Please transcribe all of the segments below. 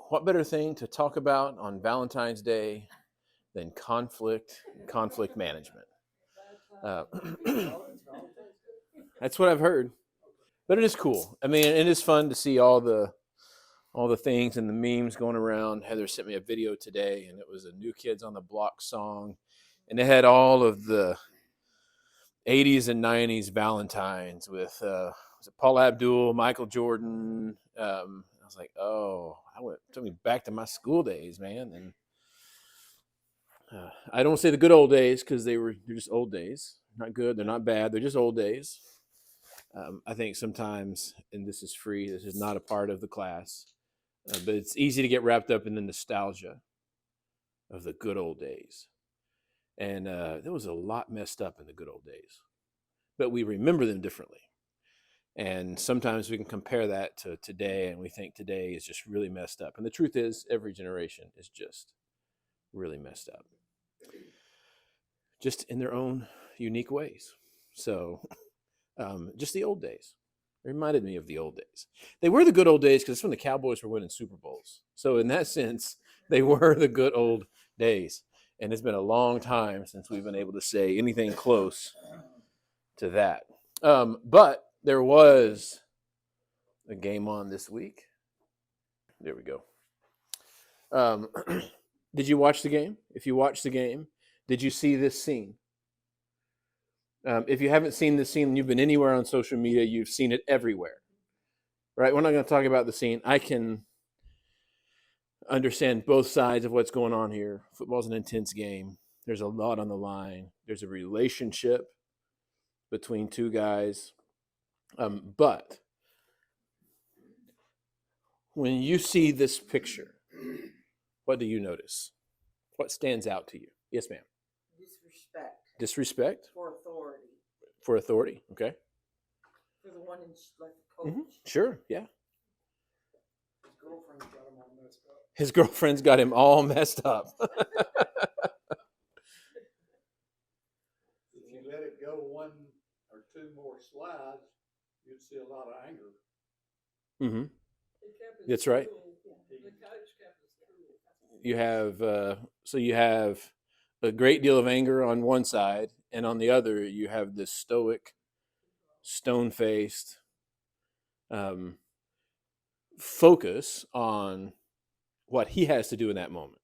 what better thing to talk about on Valentine's Day than conflict management? Uh, that's what I've heard, but it is cool. I mean, it is fun to see all the things and the memes going around. Heather sent me a video today, and it was a New Kids on the Block song, and it had all of the 80s and 90s Valentines with was it Paul Abdul, Michael Jordan. I was like, oh, took me back to my school days, man. And I don't say the good old days because they're just old days. Not good, they're not bad, they're just old days. I think sometimes, and this is free, this is not a part of the class, but it's easy to get wrapped up in the nostalgia of the good old days. And there was a lot messed up in the good old days, but we remember them differently. And sometimes we can compare that to today, and we think today is just really messed up. And the truth is, every generation is just really messed up, just in their own unique ways. So, just the old days. It reminded me of the old days. They were the good old days because it's when the Cowboys were winning Super Bowls. So, in that sense, they were the good old days. And it's been a long time since we've been able to say anything close to that. But there was a game on this week. There we go. Did you watch the game? If you watched the game, did you see this scene? If you haven't seen this scene and you've been anywhere on social media, you've seen it everywhere, right? We're not going to talk about the scene. I can understand both sides of what's going on here. Football's an intense game. There's a lot on the line. There's a relationship between two guys. But when you see this picture, what do you notice? What stands out to you? Yes, ma'am. Disrespect. Disrespect? For authority. For authority, okay. For the one in like the coach. Sure, yeah. His girlfriend's got him all messed up. His girlfriend's got him all messed up. If you let it go one or two more slides, you'd see a lot of anger. Mm-hmm. That's right. You have you have a great deal of anger on one side, and on the other, you have this stoic, stone-faced focus on what he has to do in that moment.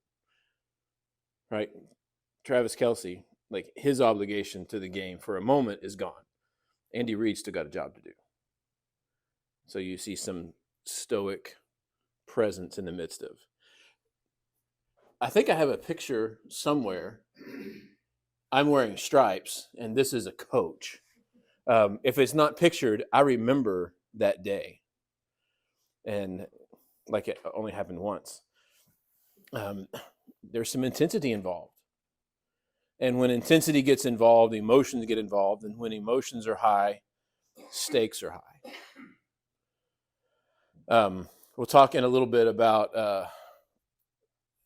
Right? Travis Kelce, like his obligation to the game for a moment is gone. Andy Reid still got a job to do. So you see some stoic presence in the midst of. I think I have a picture somewhere. I'm wearing stripes, and this is a coach. If it's not pictured, I remember that day. And like it only happened once. There's some intensity involved. And when intensity gets involved, emotions get involved. And when emotions are high, stakes are high. We'll talk in a little bit about,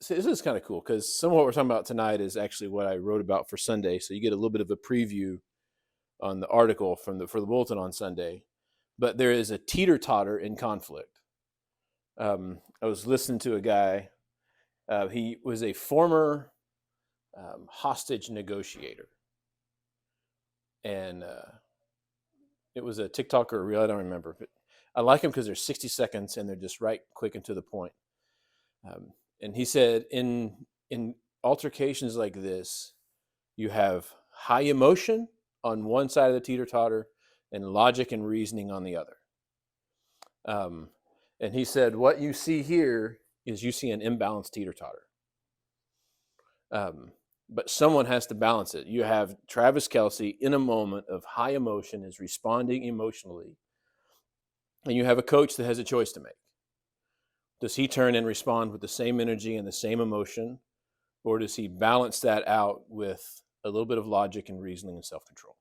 this is kind of cool because some of what we're talking about tonight is actually what I wrote about for Sunday. So you get a little bit of a preview on the article for the bulletin on Sunday. But there is a teeter-totter in conflict. I was listening to a guy. He was a former hostage negotiator. And it was a TikTok or a reel, I don't remember. But I like them because they're 60 seconds and they're just right, quick, and to the point. And he said, in altercations like this, you have high emotion on one side of the teeter-totter and logic and reasoning on the other. And he said, what you see here is you see an imbalanced teeter-totter. But someone has to balance it. You have Travis Kelce in a moment of high emotion, is responding emotionally. And you have a coach that has a choice to make. Does he turn and respond with the same energy and the same emotion? Or does he balance that out with a little bit of logic and reasoning and self-control?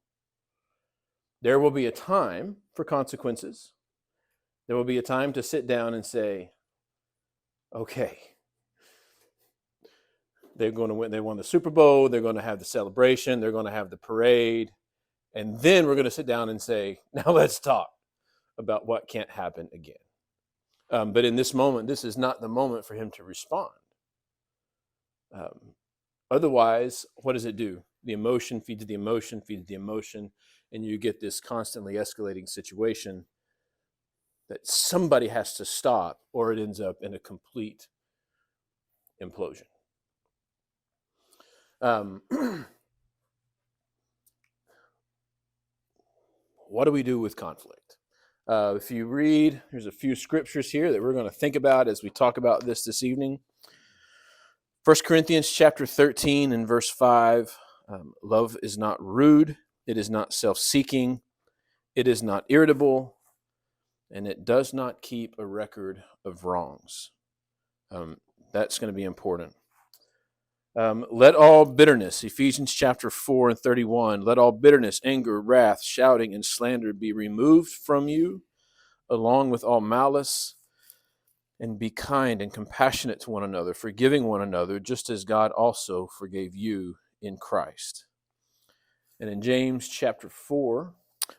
There will be a time for consequences. There will be a time to sit down and say, okay, they're going to win. They won the Super Bowl. They're going to have the celebration. They're going to have the parade. And then we're going to sit down and say, now let's talk about what can't happen again. But in this moment, this is not the moment for him to respond. Otherwise, what does it do? The emotion feeds the emotion, feeds the emotion, and you get this constantly escalating situation that somebody has to stop, or it ends up in a complete implosion. What do we do with conflict? If you read, there's a few scriptures here that we're going to think about as we talk about this evening. 1 Corinthians chapter 13 and verse 5, love is not rude, it is not self-seeking, it is not irritable, and it does not keep a record of wrongs. That's going to be important. Let all bitterness, Ephesians chapter 4 and 31, let all bitterness, anger, wrath, shouting, and slander be removed from you, along with all malice, and be kind and compassionate to one another, forgiving one another, just as God also forgave you in Christ. And in James chapter 4,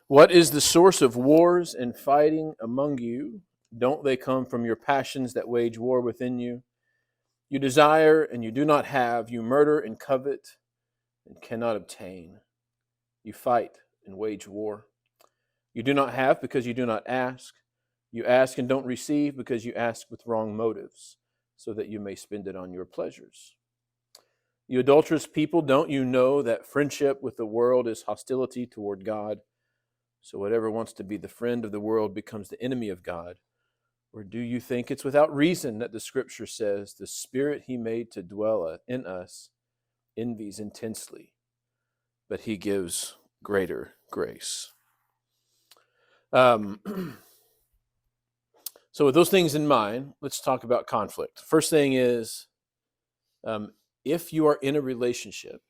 what is the source of wars and fighting among you? Don't they come from your passions that wage war within you? You desire and you do not have. You murder and covet and cannot obtain. You fight and wage war. You do not have because you do not ask. You ask and don't receive because you ask with wrong motives, so that you may spend it on your pleasures. You adulterous people, don't you know that friendship with the world is hostility toward God? So whatever wants to be the friend of the world becomes the enemy of God. Or do you think it's without reason that the scripture says, the spirit he made to dwell in us envies intensely, but he gives greater grace? So with those things in mind, let's talk about conflict. First thing is, if you are in a relationship,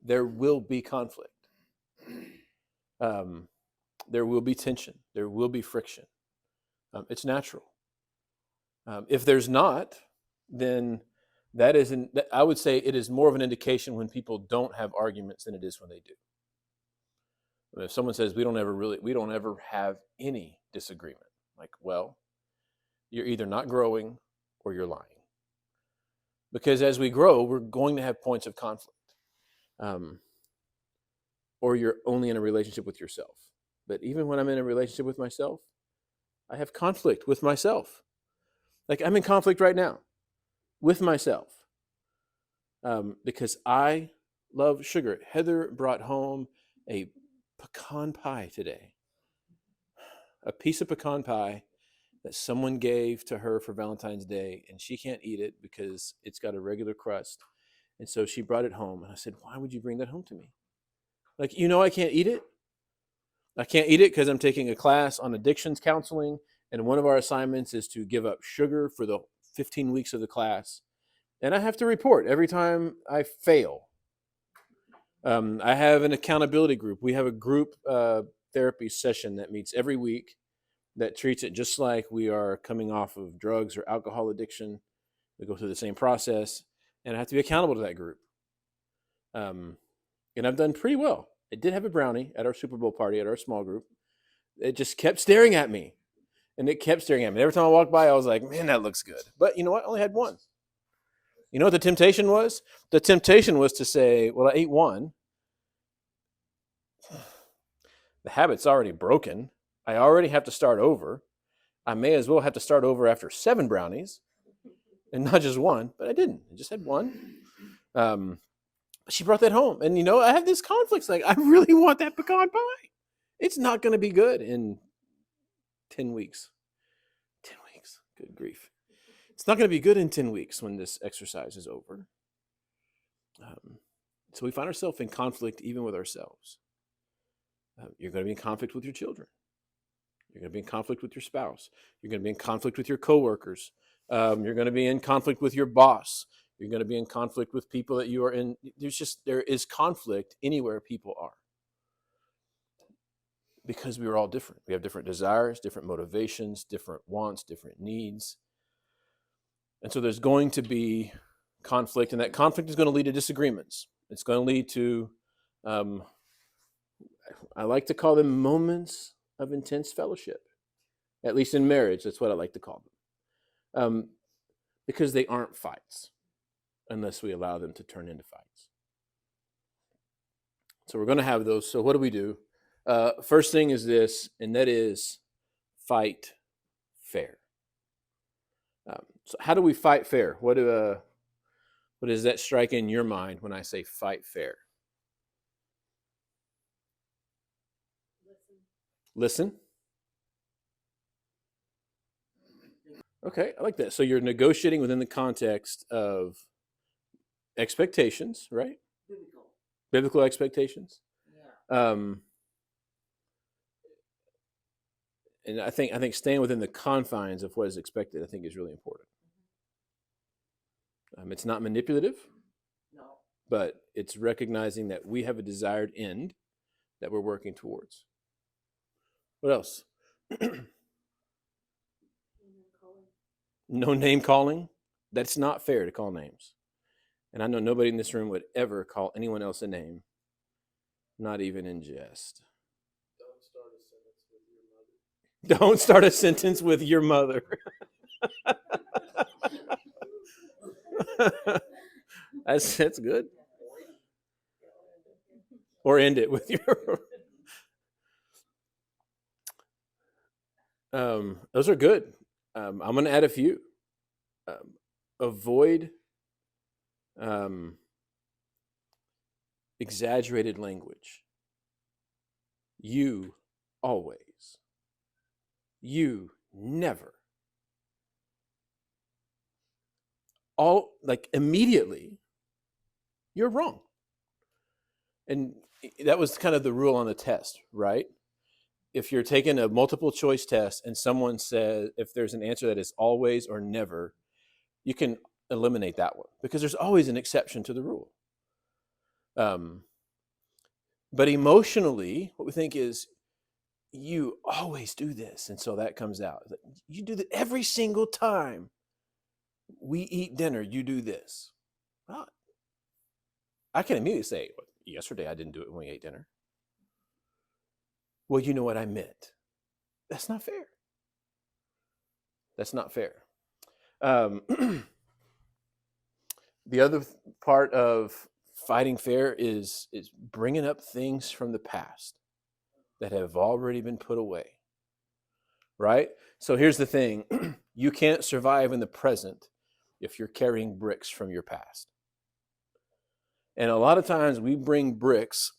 there will be conflict. There will be tension. There will be friction. It's natural. If there's not, then that isn't. I would say it is more of an indication when people don't have arguments than it is when they do. If someone says we don't ever have any disagreement, like, well, you're either not growing or you're lying. Because as we grow, we're going to have points of conflict. Or you're only in a relationship with yourself. But even when I'm in a relationship with myself, I have conflict with myself. Like, I'm in conflict right now with myself because I love sugar. Heather brought home a pecan pie today, a piece of pecan pie that someone gave to her for Valentine's Day, and she can't eat it because it's got a regular crust. And so she brought it home, and I said, why would you bring that home to me? Like, I can't eat it. I can't eat it because I'm taking a class on addictions counseling, and one of our assignments is to give up sugar for the 15 weeks of the class. And I have to report every time I fail. I have an accountability group. We have a group therapy session that meets every week that treats it just like we are coming off of drugs or alcohol addiction. We go through the same process, and I have to be accountable to that group. And I've done pretty well. I did have a brownie at our Super Bowl party at our small group. It just kept staring at me. And it kept staring at me. Every time I walked by, I was like, man, that looks good. But you know what? I only had one. You know what the temptation was? The temptation was to say, well, I ate one. The habit's already broken. I already have to start over. I may as well have to start over after 7 brownies and not just one. But I didn't. I just had one. She brought that home. And, I have this conflict. Like, I really want that pecan pie. It's not going to be good in 10 weeks. 10 weeks. Good grief. It's not going to be good in 10 weeks when this exercise is over. So we find ourselves in conflict even with ourselves. You're going to be in conflict with your children. You're going to be in conflict with your spouse. You're going to be in conflict with your coworkers. You're going to be in conflict with your boss. You're going to be in conflict with people that you are in. There is conflict anywhere people are. Because we are all different. We have different desires, different motivations, different wants, different needs. And so there's going to be conflict, and that conflict is going to lead to disagreements. It's going to lead to, I like to call them moments of intense fellowship. At least in marriage, that's what I like to call them. Because they aren't fights unless we allow them to turn into fights. So we're going to have those. So what do? First thing is this, and that is fight fair. So how do we fight fair? What does that strike in your mind when I say fight fair? Listen. Okay, I like that. So you're negotiating within the context of expectations, right? Biblical expectations. Yeah. And I think staying within the confines of what is expected, I think, is really important. It's not manipulative, No. but it's recognizing that we have a desired end that we're working towards. What else? No name calling. That's not fair to call names. And I know nobody in this room would ever call anyone else a name, not even in jest. Don't start a sentence with your mother. That's good. Or end it with your. Those are good. I'm going to add a few. Avoid exaggerated language. You always. You never. All like immediately, you're wrong. And that was kind of the rule on the test, right? If you're taking a multiple choice test and someone says, if there's an answer that is always or never, you can eliminate that one because there's always an exception to the rule. But emotionally, what we think is, you always do this. And so that comes out. You do that every single time we eat dinner, you do this. Well, I can immediately say, yesterday I didn't do it when we ate dinner. Well, you know what I meant. That's not fair. That's not fair. The other part of fighting fair is bringing up things from the past that have already been put away, right? So here's the thing. You can't survive in the present if you're carrying bricks from your past. And a lot of times we bring bricks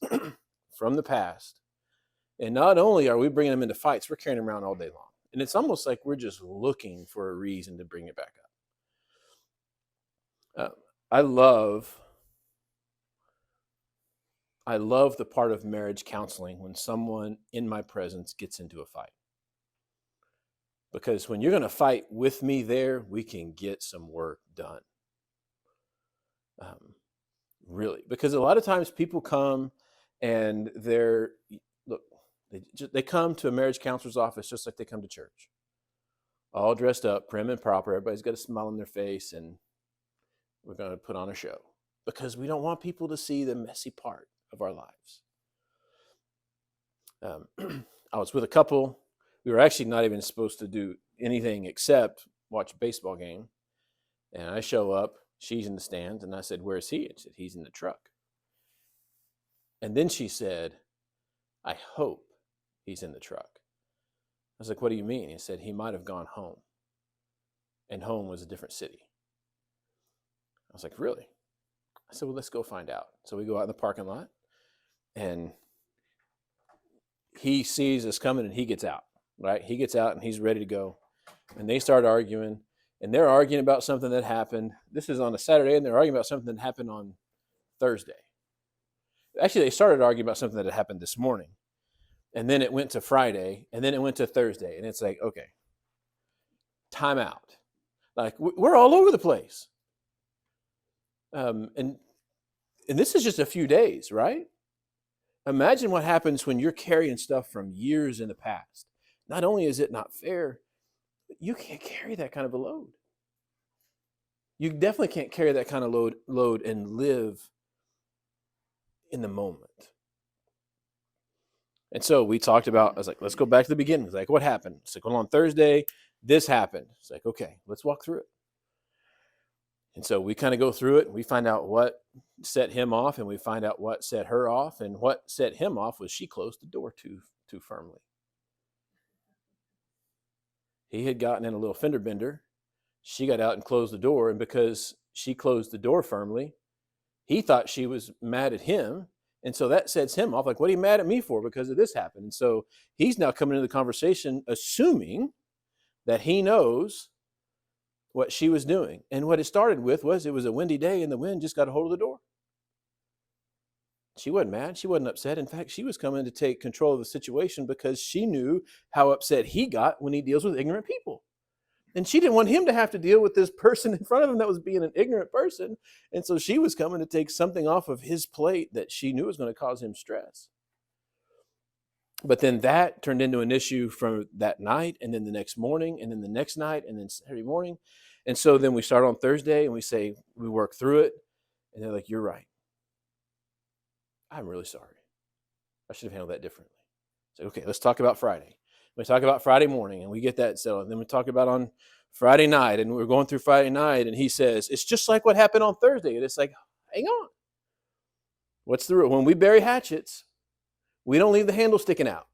from the past, and not only are we bringing them into fights, we're carrying them around all day long. And it's almost like we're just looking for a reason to bring it back up. I love the part of marriage counseling when someone in my presence gets into a fight. Because when you're going to fight with me there, we can get some work done. Really. Because a lot of times people come and they come to a marriage counselor's office just like they come to church. All dressed up, prim and proper. Everybody's got a smile on their face, and we're going to put on a show. Because we don't want people to see the messy part of our lives. I was with a couple. We were actually not even supposed to do anything except watch a baseball game. And I show up, she's in the stands, and I said, "Where is he?" And she said, "He's in the truck." And then she said, "I hope he's in the truck." I was like, "What do you mean?" He said, "He might have gone home." And home was a different city. I was like, "Really?" I said, "Well, let's go find out." So we go out in the parking lot, and he sees us coming, and he gets out, right? He gets out, and he's ready to go. And they start arguing, and they're arguing about something that happened. This is on a Saturday, and they're arguing about something that happened on Thursday. Actually, they started arguing about something that had happened this morning. And then it went to Friday, and then it went to Thursday. And it's like, okay, time out. Like, we're all over the place. And this is just a few days, right? Imagine what happens when you're carrying stuff from years in the past. Not only is it not fair, but you can't carry that kind of a load. You definitely can't carry that kind of load and live in the moment. And so we talked about, I was like, let's go back to the beginning. It's like, what happened? It's like, well, on Thursday, this happened. It's like, okay, let's walk through it. And so we kind of go through it and we find out what set him off and we find out what set her off. And what set him off was she closed the door too firmly. He had gotten in a little fender bender. She got out and closed the door. And because she closed the door firmly, he thought she was mad at him. And so that sets him off. Like, what are you mad at me for? Because of this happened. And so he's now coming into the conversation assuming that he knows what she was doing. And what it started with was it was a windy day and the wind just got a hold of the door. She wasn't mad. She wasn't upset. In fact, she was coming to take control of the situation because she knew how upset he got when he deals with ignorant people. And she didn't want him to have to deal with this person in front of him that was being an ignorant person. And so she was coming to take something off of his plate that she knew was going to cause him stress. But then that turned into an issue from that night, and then the next morning, and then the next night, and then Saturday morning. And so then we start on Thursday and we work through it. And they're like, you're right. I'm really sorry. I should have handled that differently. So, okay, let's talk about Friday. We talk about Friday morning and we get that settled. And then we talk about on Friday night, and we're going through Friday night, and he says, it's just like what happened on Thursday. And it's like, hang on. What's the rule? When we bury hatchets, we don't leave the handle sticking out.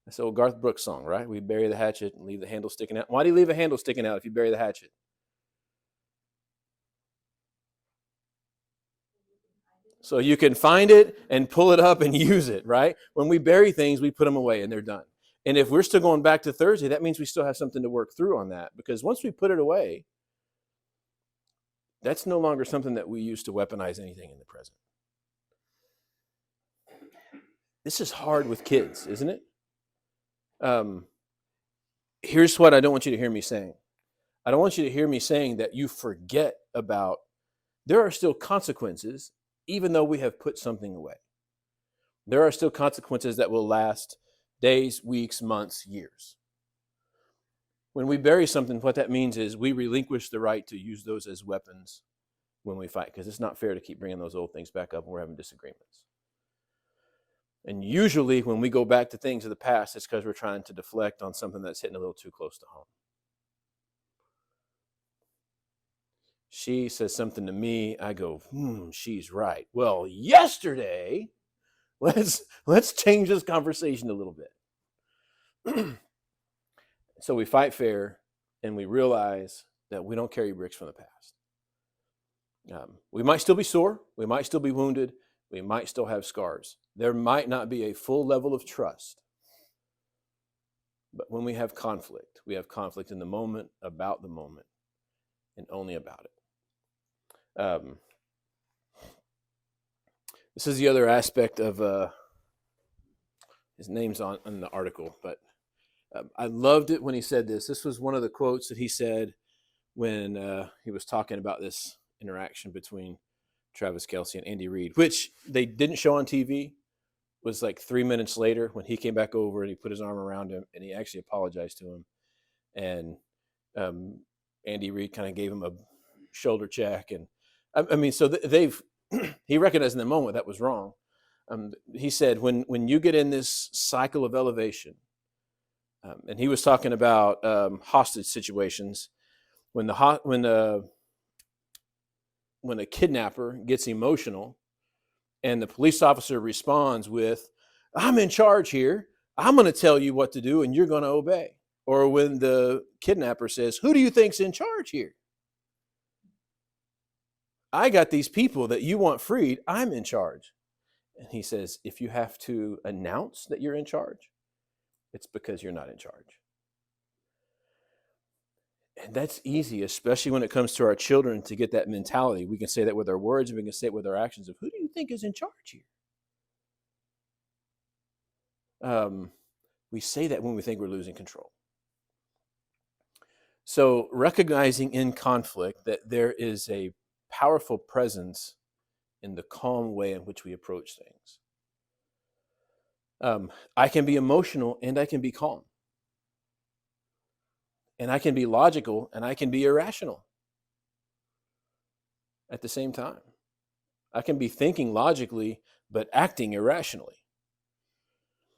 That's the old Garth Brooks song, right? We bury the hatchet and leave the handle sticking out. Why do you leave a handle sticking out if you bury the hatchet? So you can find it and pull it up and use it, right? When we bury things, we put them away and they're done. And if we're still going back to Thursday, that means we still have something to work through on that. Because once we put it away, that's no longer something that we use to weaponize anything in the present. This is hard with kids, isn't it? Here's what I don't want you to hear me saying. I don't want you to hear me saying that you forget about, there are still consequences, even though we have put something away. There are still consequences that will last days, weeks, months, years. When we bury something, what that means is we relinquish the right to use those as weapons when we fight, because it's not fair to keep bringing those old things back up when we're having disagreements. And usually when we go back to things of the past, it's because we're trying to deflect on something that's hitting a little too close to home. She says something to me, I go, she's right. Well, yesterday, let's change this conversation a little bit. So we fight fair, and we realize that we don't carry bricks from the past. We might still be sore. We might still be wounded. We might still have scars. There might not be a full level of trust. But when we have conflict in the moment, about the moment, and only about it. This is the other aspect of his name's on the article, but I loved it when he said this. This was one of the quotes that he said when he was talking about this interaction between Travis Kelce and Andy Reid, which they didn't show on TV. Was like 3 minutes later when he came back over and he put his arm around him and he actually apologized to him. And Andy Reid kind of gave him a shoulder check. And I mean, so he recognized in the moment that was wrong. He said, when you get in this cycle of elevation, and he was talking about hostage situations, when a kidnapper gets emotional and the police officer responds with, I'm in charge here. I'm going to tell you what to do and you're going to obey. Or when the kidnapper says, who do you think's in charge here? I got these people that you want freed. I'm in charge. And he says, if you have to announce that you're in charge, it's because you're not in charge. And that's easy, especially when it comes to our children, to get that mentality. We can say that with our words, and we can say it with our actions of, who do you think is in charge here? We say that when we think we're losing control. So recognizing in conflict that there is a powerful presence in the calm way in which we approach things. I can be emotional and I can be calm. And I can be logical and I can be irrational at the same time. I can be thinking logically, but acting irrationally.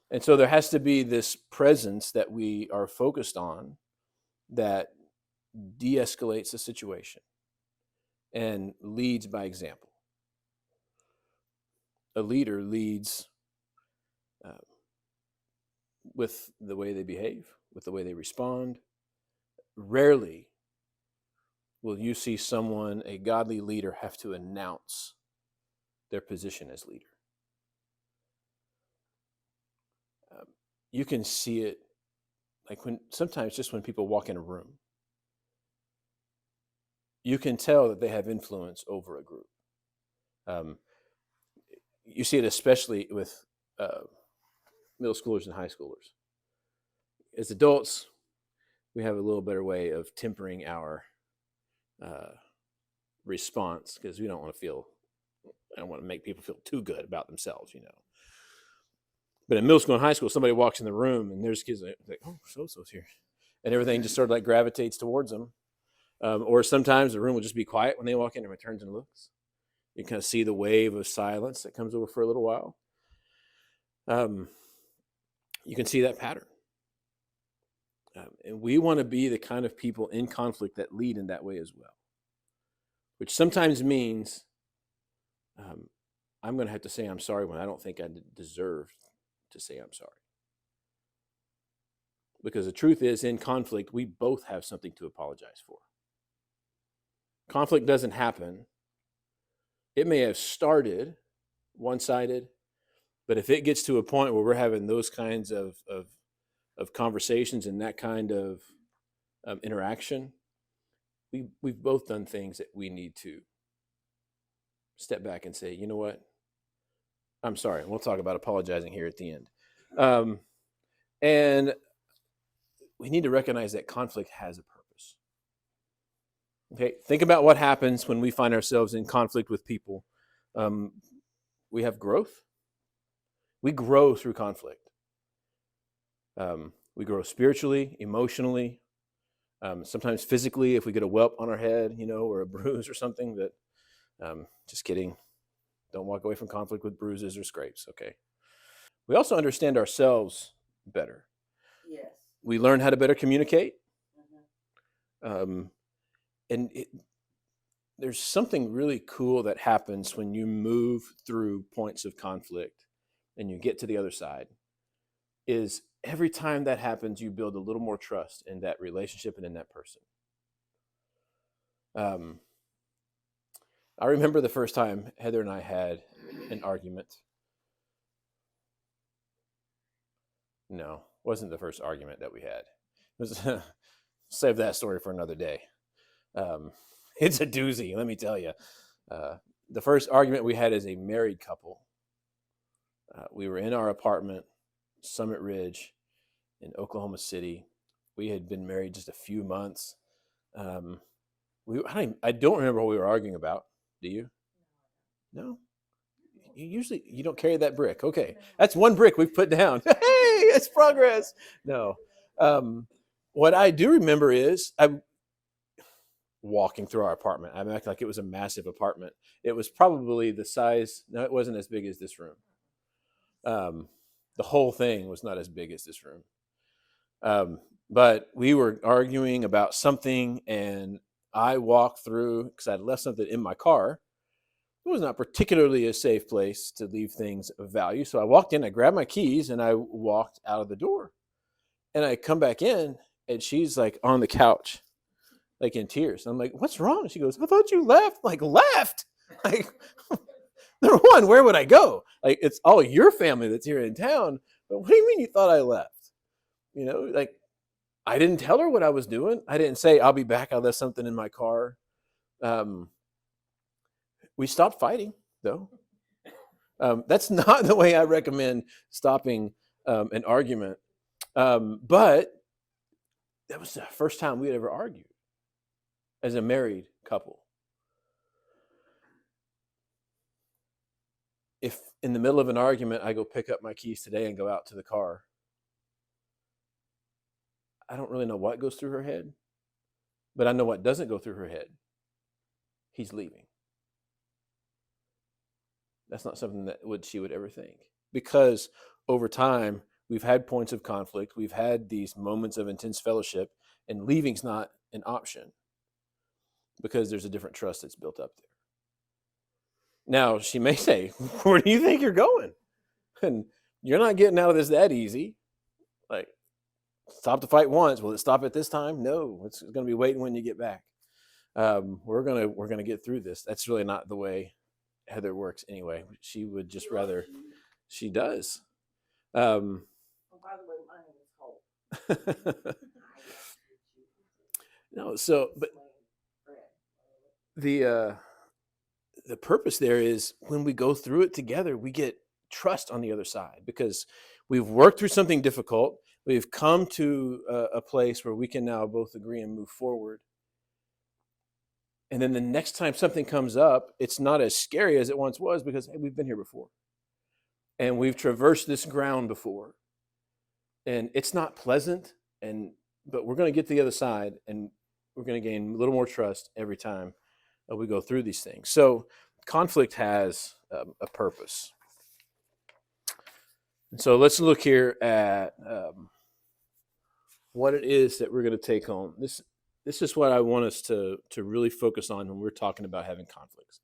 And so there has to be this presence that we are focused on that de-escalates the situation and leads by example. A leader leads with the way they behave, with the way they respond. Rarely will you see someone, a godly leader, have to announce their position as leader. You can see it like sometimes just when people walk in a room, you can tell that they have influence over a group. You see it especially with middle schoolers and high schoolers. As adults, we have a little better way of tempering our response because we don't want to make people feel too good about themselves, But in middle school and high school, somebody walks in the room and there's kids like, oh, so-and-so's here. And everything just sort of like gravitates towards them. Or sometimes the room will just be quiet when they walk in and returns and looks. You kind of see the wave of silence that comes over for a little while. You can see that pattern. And we want to be the kind of people in conflict that lead in that way as well, which sometimes means I'm going to have to say I'm sorry when I don't think I deserve to say I'm sorry. Because the truth is, in conflict, we both have something to apologize for. Conflict doesn't happen. It may have started one-sided, but if it gets to a point where we're having those kinds of conversations and that kind of interaction, we've both done things that we need to step back and say, you know what? I'm sorry. We'll talk about apologizing here at the end. And we need to recognize that conflict has a purpose. Okay, think about what happens when we find ourselves in conflict with people. We have growth. We grow through conflict. We grow spiritually, emotionally, sometimes physically if we get a welt on our head, or a bruise or something. That, just kidding. Don't walk away from conflict with bruises or scrapes, okay? We also understand ourselves better. Yes. We learn how to better communicate. And there's something really cool that happens when you move through points of conflict and you get to the other side, is every time that happens, you build a little more trust in that relationship and in that person. I remember the first time Heather and I had an argument. No, wasn't the first argument that we had. It was save that story for another day. It's a doozy, let me tell you. The first argument we had as a married couple, we were in our apartment, Summit Ridge in Oklahoma City. We had been married just a few months. I don't remember what we were arguing about. Do you? No? You don't carry that brick. Okay. That's one brick we've put down. Hey, it's progress. No. What I do remember is I'm walking through our apartment. I'm acting like it was a massive apartment. It was probably the size. No, it wasn't as big as this room. The whole thing was not as big as this room. But we were arguing about something, and I walked through because I'd left something in my car. It was not particularly a safe place to leave things of value. So I walked in, I grabbed my keys, and I walked out of the door. And I come back in, and she's like on the couch, like in tears. I'm like, what's wrong? She goes, I thought you left. Like, left? Like, number one, where would I go? Like, it's all your family that's here in town. But what do you mean you thought I left? Like, I didn't tell her what I was doing. I didn't say, I'll be back. I left something in my car. We stopped fighting, though. That's not the way I recommend stopping an argument. But that was the first time we had ever argued as a married couple. If in the middle of an argument, I go pick up my keys today and go out to the car, I don't really know what goes through her head, but I know what doesn't go through her head. He's leaving. That's not something that she would ever think, because over time we've had points of conflict, we've had these moments of intense fellowship, and leaving's not an option because there's a different trust that's built up there. Now, she may say, where do you think you're going? And you're not getting out of this that easy. Like, stop the fight once. Will it stop at this time? No, it's going to be waiting when you get back. We're gonna get through this. That's really not the way Heather works anyway. She would just rather. She does. By the way, my name is Holt. No, so but the purpose there is when we go through it together, we get trust on the other side because we've worked through something difficult. We've come to a place where we can now both agree and move forward. And then the next time something comes up, it's not as scary as it once was because hey, we've been here before. And we've traversed this ground before. And it's not pleasant, but we're going to get to the other side and we're going to gain a little more trust every time we go through these things. So conflict has a purpose. And so let's look here at what it is that we're going to take home. This is what I want us to really focus on when we're talking about having conflicts.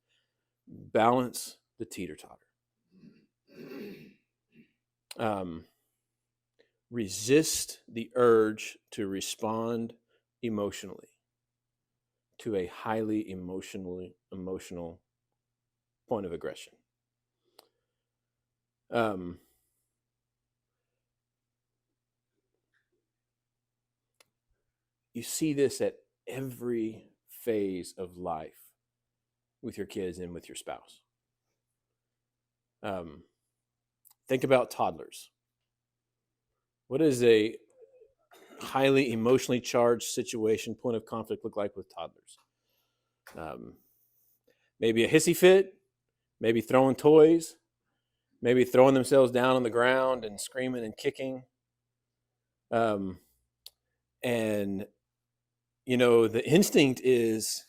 Balance the teeter-totter. Resist the urge to respond emotionally to a highly emotional point of aggression. You see this at every phase of life with your kids and with your spouse. Think about toddlers. What does a highly emotionally charged situation, point of conflict look like with toddlers? Maybe a hissy fit, maybe throwing toys, maybe throwing themselves down on the ground and screaming and kicking. And you know, the instinct is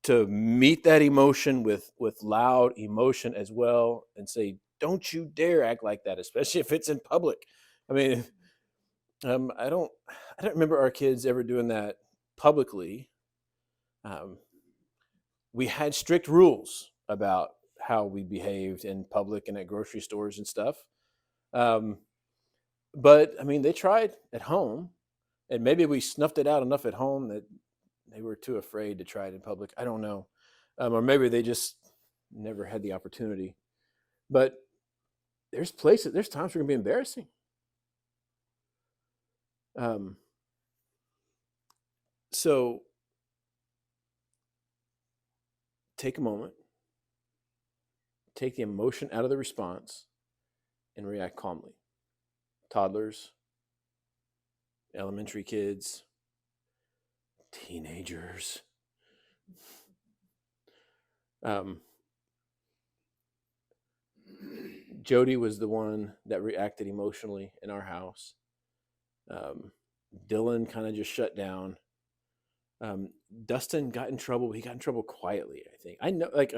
to meet that emotion with loud emotion as well and say, don't you dare act like that, especially if it's in public. I mean, I don't remember our kids ever doing that publicly. We had strict rules about how we behaved in public and at grocery stores and stuff. But I mean, they tried at home. And maybe we snuffed it out enough at home that they were too afraid to try it in public. I don't know. Or maybe they just never had the opportunity. But there's times where it's going to be embarrassing. So take a moment, take the emotion out of the response, and react calmly. Toddlers, elementary kids, teenagers. Jody was the one that reacted emotionally in our house. Dylan kind of just shut down. Dustin got in trouble. He got in trouble quietly, I think. I know, like,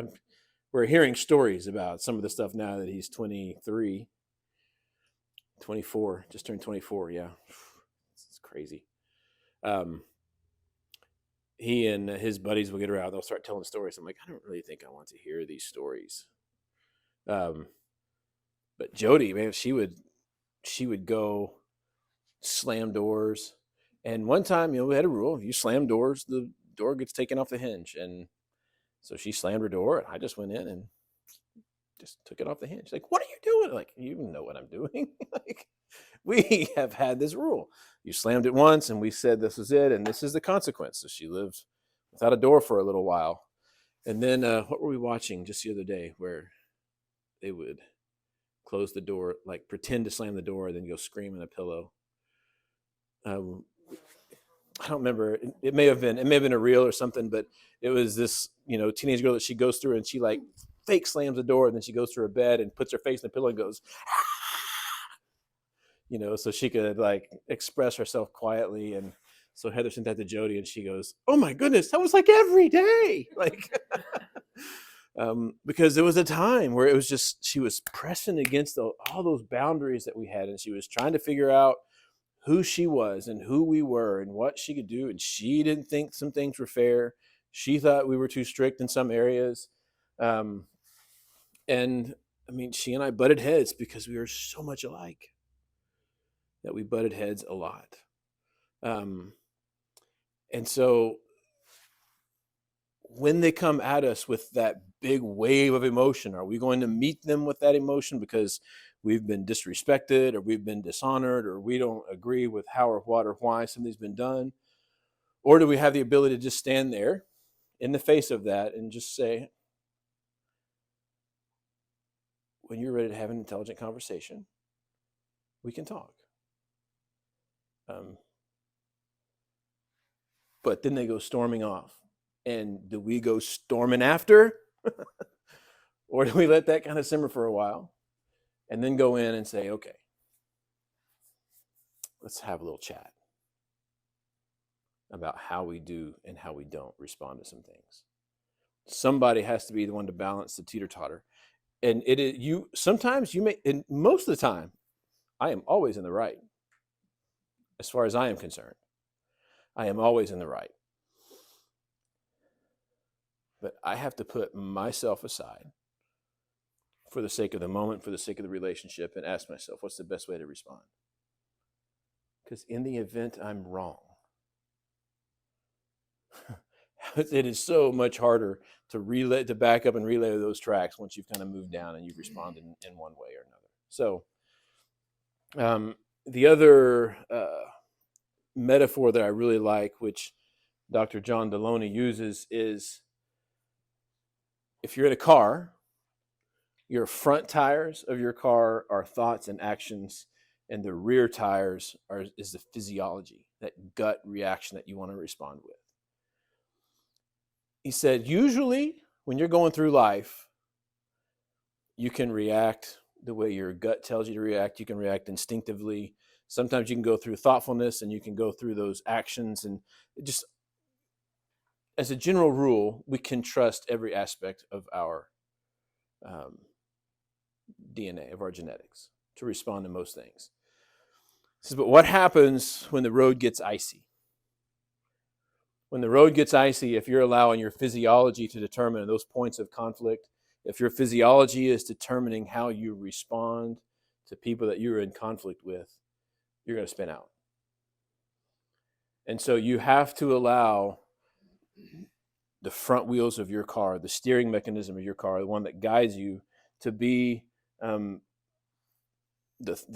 we're hearing stories about some of the stuff now that he's 23, 24, just turned 24. Yeah. It's crazy. He and his buddies will get around. They'll start telling stories. I'm like, I don't really think I want to hear these stories. But Jody, man, she would go slam doors. And one time, we had a rule: if you slam doors, the door gets taken off the hinge. And so she slammed her door, and I just went in and just took it off the hinge. Like, what are you doing? Like, you know what I'm doing. Like, we have had this rule. You slammed it once, and we said this was it, and this is the consequence. So she lived without a door for a little while. And then what were we watching just the other day where they would close the door, like pretend to slam the door, then go scream in a pillow? I don't remember. It may have been a reel or something, but it was this, teenage girl that she goes through and she like fake slams the door, and then she goes to her bed and puts her face in the pillow and goes, so she could like express herself quietly. And so Heather sent that to Jody, and she goes, "Oh my goodness, that was like every day." Like, Because there was a time where it was just she was pressing against all those boundaries that we had, and she was trying to figure out who she was and who we were and what she could do. And she didn't think some things were fair. She thought we were too strict in some areas. Um, and I mean, she and I butted heads because we were so much alike that we butted heads a lot. And so when they come at us with that big wave of emotion, are we going to meet them with that emotion because we've been disrespected or we've been dishonored or we don't agree with how or what or why something's been done? Or do we have the ability to just stand there in the face of that and just say, when you're ready to have an intelligent conversation, we can talk. But then they go storming off. And do we go storming after? Or do we let that kind of simmer for a while and then go in and say, okay, let's have a little chat about how we do and how we don't respond to some things. Somebody has to be the one to balance the teeter-totter. And sometimes you may, and most of the time, I am always in the right. As far as I am concerned, I am always in the right. But I have to put myself aside for the sake of the moment, for the sake of the relationship, and ask myself, what's the best way to respond? Because in the event I'm wrong, it is so much harder to back up and relay those tracks once you've kind of moved down and you've responded in one way or another. So the other metaphor that I really like, which Dr. John Deloney uses, is if you're in a car, your front tires of your car are thoughts and actions, and the rear tires is the physiology, that gut reaction that you want to respond with. He said, usually when you're going through life, you can react the way your gut tells you to react. You can react instinctively. Sometimes you can go through thoughtfulness and you can go through those actions. And just as a general rule, we can trust every aspect of our DNA, of our genetics, to respond to most things. He says, but what happens when the road gets icy? When the road gets icy, if you're allowing your physiology to determine those points of conflict, if your physiology is determining how you respond to people that you're in conflict with, you're going to spin out. And so you have to allow the front wheels of your car, the steering mechanism of your car, the one that guides you, to be the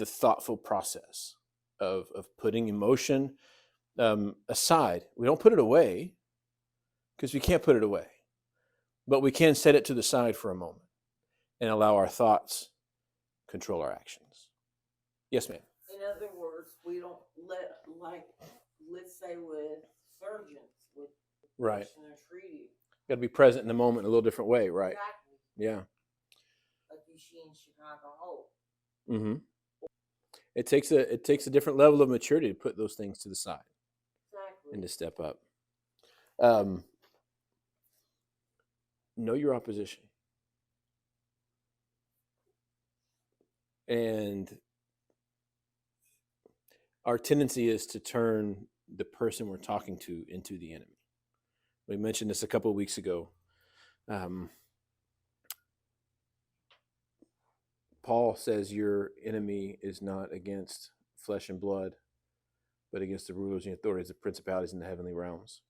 thoughtful process of putting emotion aside. We don't put it away because we can't put it away, but we can set it to the side for a moment and allow our thoughts control our actions. Yes, ma'am. In other words, we don't let, like, let's say with surgeons, with Right. person they're treating. Got to be present in the moment in a little different way, right? Exactly. Yeah. Like you see in Chicago Hope. Mm-hmm. It takes a different level of maturity to put those things to the side Exactly. and to step up. Know your opposition. And our tendency is to turn the person we're talking to into the enemy. We mentioned this a couple of weeks ago. Paul says your enemy is not against flesh and blood, but against the rulers and authorities, the principalities in the heavenly realms.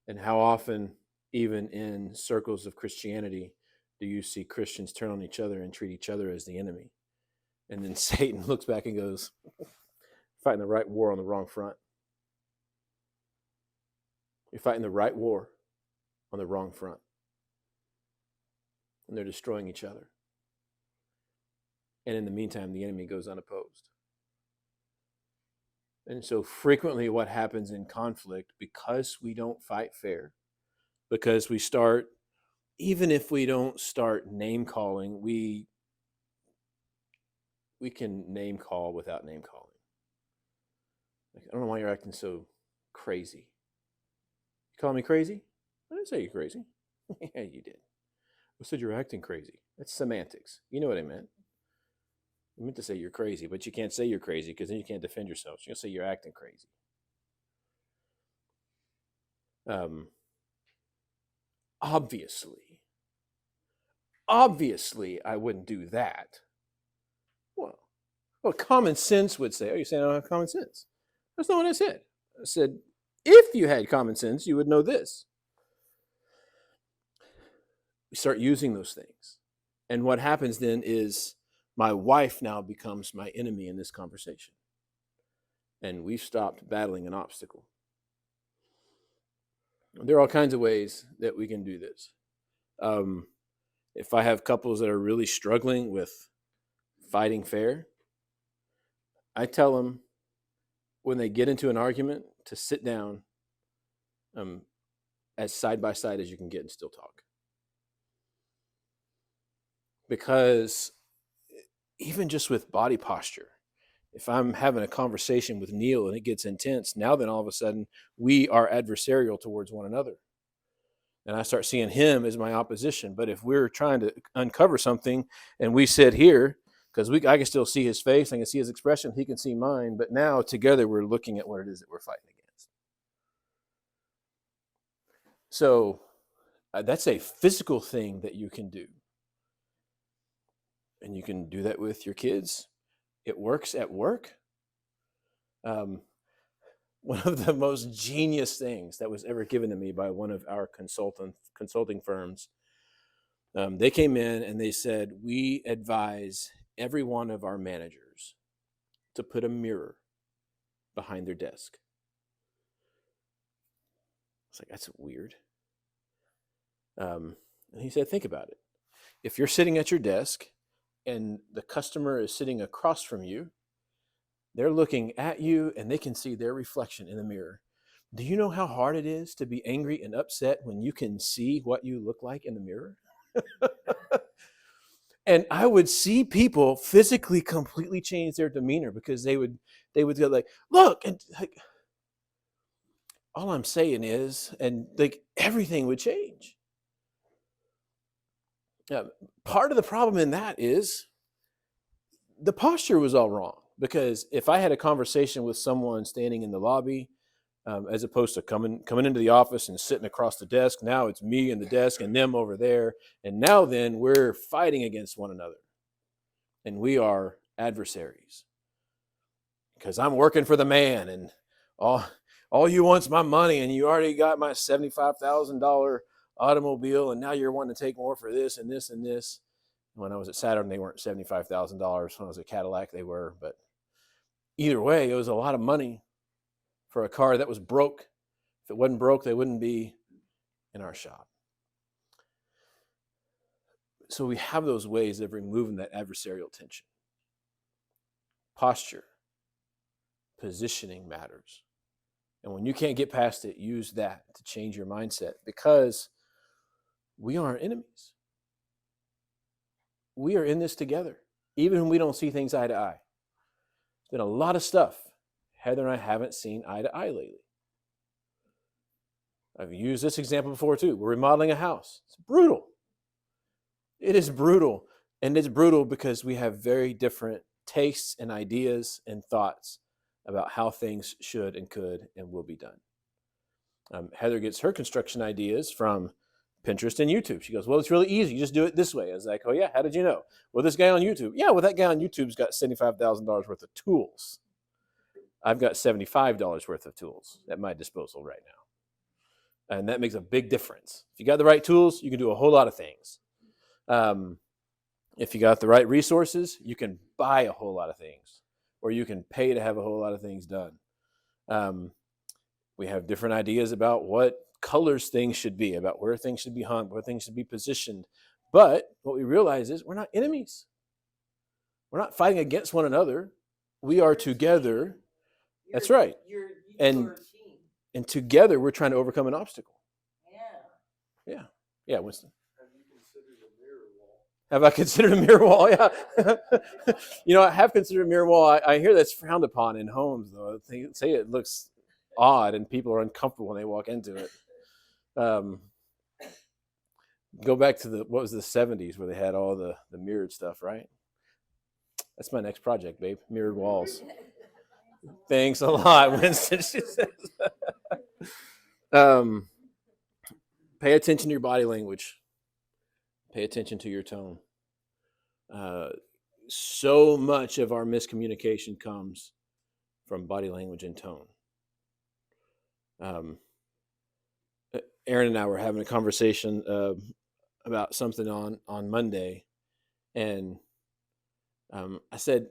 And how often, even in circles of Christianity, do you see Christians turn on each other and treat each other as the enemy? And then Satan looks back and goes, fighting the right war on the wrong front. You're fighting the right war on the wrong front. And they're destroying each other. And in the meantime, the enemy goes unopposed. And so frequently what happens in conflict, because we don't fight fair, because we start, even if we don't start name calling, we can name call without name calling. Like, I don't know why you're acting so crazy. You calling me crazy? I didn't say you're crazy. Yeah, you did. I said you're acting crazy. That's semantics. You know what I meant. I meant to say you're crazy, but you can't say you're crazy because then you can't defend yourself. So you'll say you're acting crazy. Obviously, I wouldn't do that. Well, common sense would say, oh, you're saying I don't have common sense. That's not what I said. I said, if you had common sense, you would know this. We start using those things. And what happens then is my wife now becomes my enemy in this conversation. And we've stopped battling an obstacle. There are all kinds of ways that we can do this. If I have couples that are really struggling with fighting fair, I tell them when they get into an argument to sit down as side by side as you can get and still talk. Because even just with body posture, if I'm having a conversation with Neil and it gets intense, now then all of a sudden we are adversarial towards one another. And I start seeing him as my opposition. But if we're trying to uncover something and we sit here, because I can still see his face, I can see his expression, he can see mine, but now together we're looking at what it is that we're fighting against. So that's a physical thing that you can do. And you can do that with your kids. It works at work. One of the most genius things that was ever given to me by one of our consulting firms, they came in and they said, we advise every one of our managers to put a mirror behind their desk. It's like, that's weird. And he said, think about it. If you're sitting at your desk and the customer is sitting across from you, they're looking at you and they can see their reflection in the mirror. Do you know how hard it is to be angry and upset when you can see what you look like in the mirror? And I would see people physically completely change their demeanor because they would go like, look, and like, all I'm saying is, and like everything would change. Part of the problem in that is the posture was all wrong, because if I had a conversation with someone standing in the lobby, as opposed to coming into the office and sitting across the desk, now it's me and the desk and them over there. And now then we're fighting against one another and we are adversaries because I'm working for the man and all you want's my money and you already got my $75,000 automobile and now you're wanting to take more for this and this and this. When I was at Saturn, they weren't $75,000. When I was at Cadillac, they were. But either way, it was a lot of money for a car that was broke. If it wasn't broke, they wouldn't be in our shop. So we have those ways of removing that adversarial tension. Posture, positioning matters. And when you can't get past it, use that to change your mindset, because we aren't enemies. We are in this together, even when we don't see things eye to eye. There's been a lot of stuff Heather and I haven't seen eye to eye lately. I've used this example before too. We're remodeling a house. It's brutal. It is brutal. And it's brutal because we have very different tastes and ideas and thoughts about how things should and could and will be done. Heather gets her construction ideas from Pinterest and YouTube. She goes, well, it's really easy. You just do it this way. I was like, oh yeah, how did you know? Well, this guy on YouTube. Yeah, well, that guy on YouTube's got $75,000 worth of tools. I've got $75 worth of tools at my disposal right now. And that makes a big difference. If you got the right tools, you can do a whole lot of things. If you got the right resources, you can buy a whole lot of things, or you can pay to have a whole lot of things done. We have different ideas about what colors things should be, about where things should be hung, where things should be positioned. But what we realize is we're not enemies. We're not fighting against one another. We are together. That's right. And together we're trying to overcome an obstacle. Yeah, Winston. Have I considered a mirror wall? Yeah. I have considered a mirror wall. I hear that's frowned upon in homes, though. They say it looks odd and people are uncomfortable when they walk into it. Go back to what was the 70s where they had all the mirrored stuff, right? That's my next project, babe. Mirrored walls. Thanks a lot, Winston. She says. Pay attention to your body language. Pay attention to your tone. So much of our miscommunication comes from body language and tone. Aaron and I were having a conversation about something on Monday, and I said,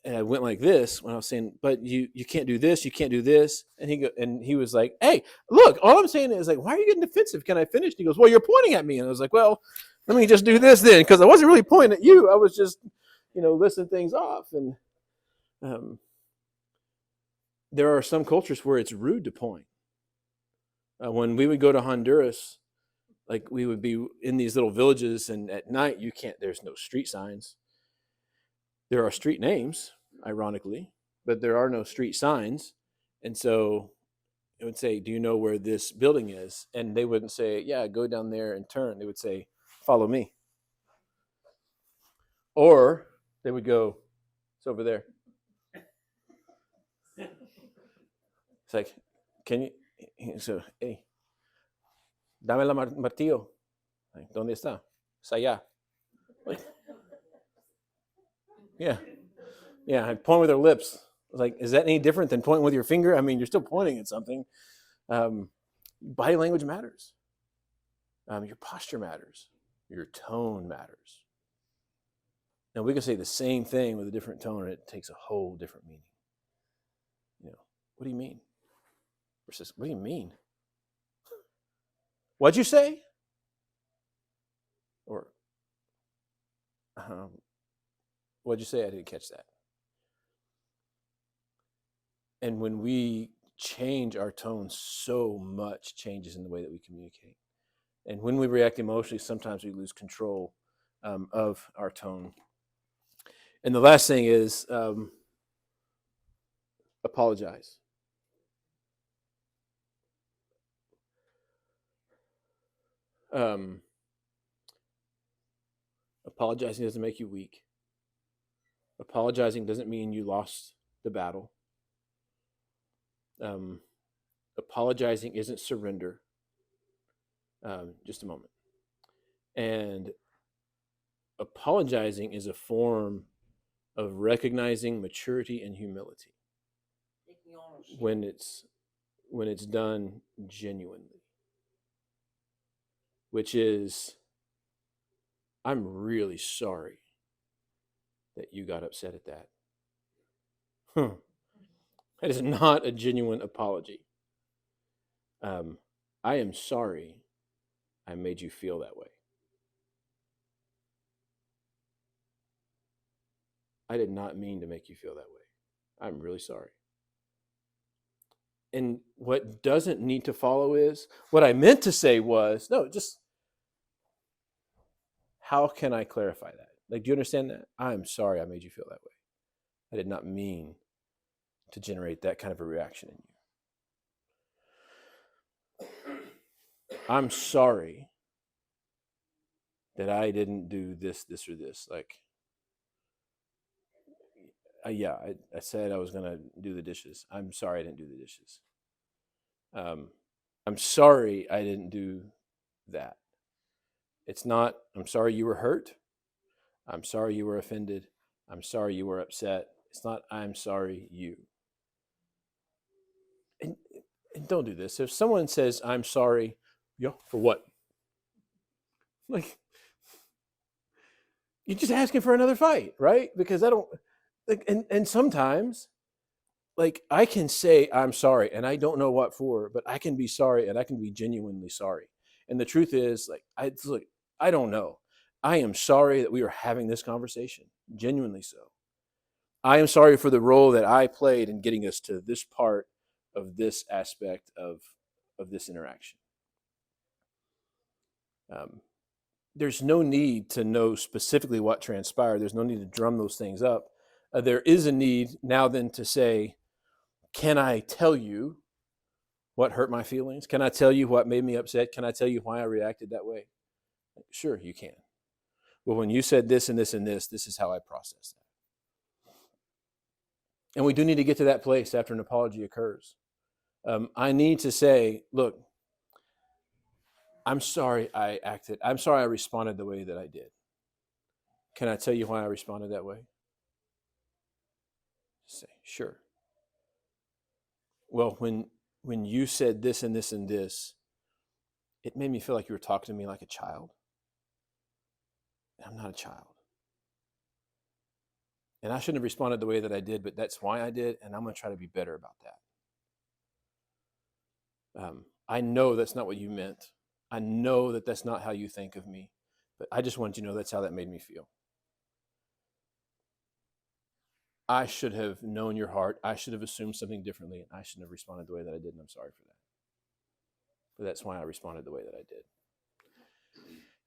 and I went like this when I was saying, but you can't do this, you can't do this, and he was like, hey, look, all I'm saying is, like, why are you getting defensive? Can I finish? And he goes, well, you're pointing at me, and I was like, well, let me just do this then, because I wasn't really pointing at you. I was just, listing things off. And there are some cultures where it's rude to point. When we would go to Honduras, like, we would be in these little villages, and at night there's no street signs. There are street names, ironically, but there are no street signs. And so it would say, do you know where this building is? And they wouldn't say, yeah, go down there and turn. They would say, follow me. Or they would go, it's over there. It's like, can you? So, hey, dame la martillo. Like, ¿dónde está? It's allá. Like, yeah, I point with her lips. Like, is that any different than pointing with your finger? I mean, you're still pointing at something. Body language matters. Your posture matters. Your tone matters. Now, we can say the same thing with a different tone, and it takes a whole different meaning. What do you mean? Versus, what do you mean? What'd you say? Or, what'd you say? I didn't catch that. And when we change our tone, so much changes in the way that we communicate. And when we react emotionally, sometimes we lose control of our tone. And the last thing is apologize. Apologizing doesn't make you weak. Apologizing doesn't mean you lost the battle. Apologizing isn't surrender. Just a moment. And apologizing is a form of recognizing maturity and humility when it's done genuinely, which is, I'm really sorry that you got upset at that. That is not a genuine apology. I am sorry I made you feel that way. I did not mean to make you feel that way. I'm really sorry. And what doesn't need to follow is, what I meant to say was, no, just, how can I clarify that? Like, do you understand that? I'm sorry I made you feel that way. I did not mean to generate that kind of a reaction in you. I'm sorry that I didn't do this, or this. Like, I said I was going to do the dishes. I'm sorry I didn't do the dishes. I'm sorry I didn't do that. It's not, I'm sorry you were hurt. I'm sorry you were offended. I'm sorry you were upset. It's not, I'm sorry you. And don't do this. If someone says, I'm sorry, for what? Like, you're just asking for another fight, right? Because I don't, like, and sometimes, like, I can say I'm sorry and I don't know what for, but I can be sorry and I can be genuinely sorry. And the truth is, like, I don't know. I am sorry that we are having this conversation, genuinely so. I am sorry for the role that I played in getting us to this part of this aspect of this interaction. There's no need to know specifically what transpired. There's no need to drum those things up. There is a need now then to say, can I tell you what hurt my feelings? Can I tell you what made me upset? Can I tell you why I reacted that way? Sure, you can. Well, when you said this and this and this is how I process that. And we do need to get to that place after an apology occurs. I need to say, look, I'm sorry I'm sorry I responded the way that I did. Can I tell you why I responded that way? Say, sure. Well, when you said this and this and this, it made me feel like you were talking to me like a child. I'm not a child. And I shouldn't have responded the way that I did, but that's why I did, and I'm going to try to be better about that. I know that's not what you meant. I know that that's not how you think of me, but I just wanted you to know that's how that made me feel. I should have known your heart. I should have assumed something differently, and I shouldn't have responded the way that I did, and I'm sorry for that. But that's why I responded the way that I did.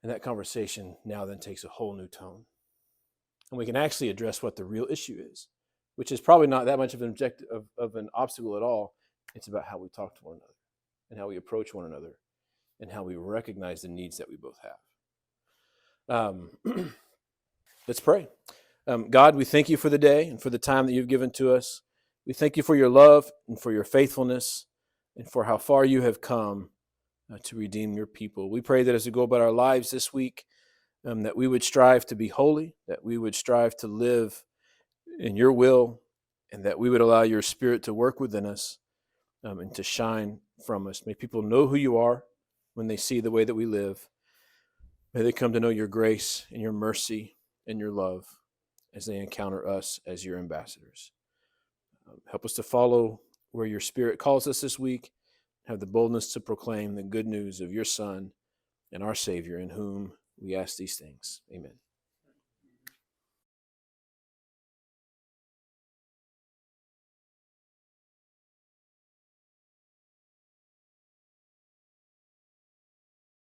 And that conversation now then takes a whole new tone. And we can actually address what the real issue is, which is probably not that much of an obstacle at all. It's about how we talk to one another and how we approach one another and how we recognize the needs that we both have. Let's pray. God, we thank you for the day and for the time that you've given to us. We thank you for your love and for your faithfulness and for how far you have come to redeem your people. We pray that as we go about our lives this week, that we would strive to be holy, that we would strive to live in your will, and that we would allow your Spirit to work within us and to shine from us. May people know who you are when they see the way that we live. May they come to know your grace and your mercy and your love as they encounter us as your ambassadors. Help us to follow where your Spirit calls us this week, have the boldness to proclaim the good news of your Son and our Savior, in whom we ask these things. Amen.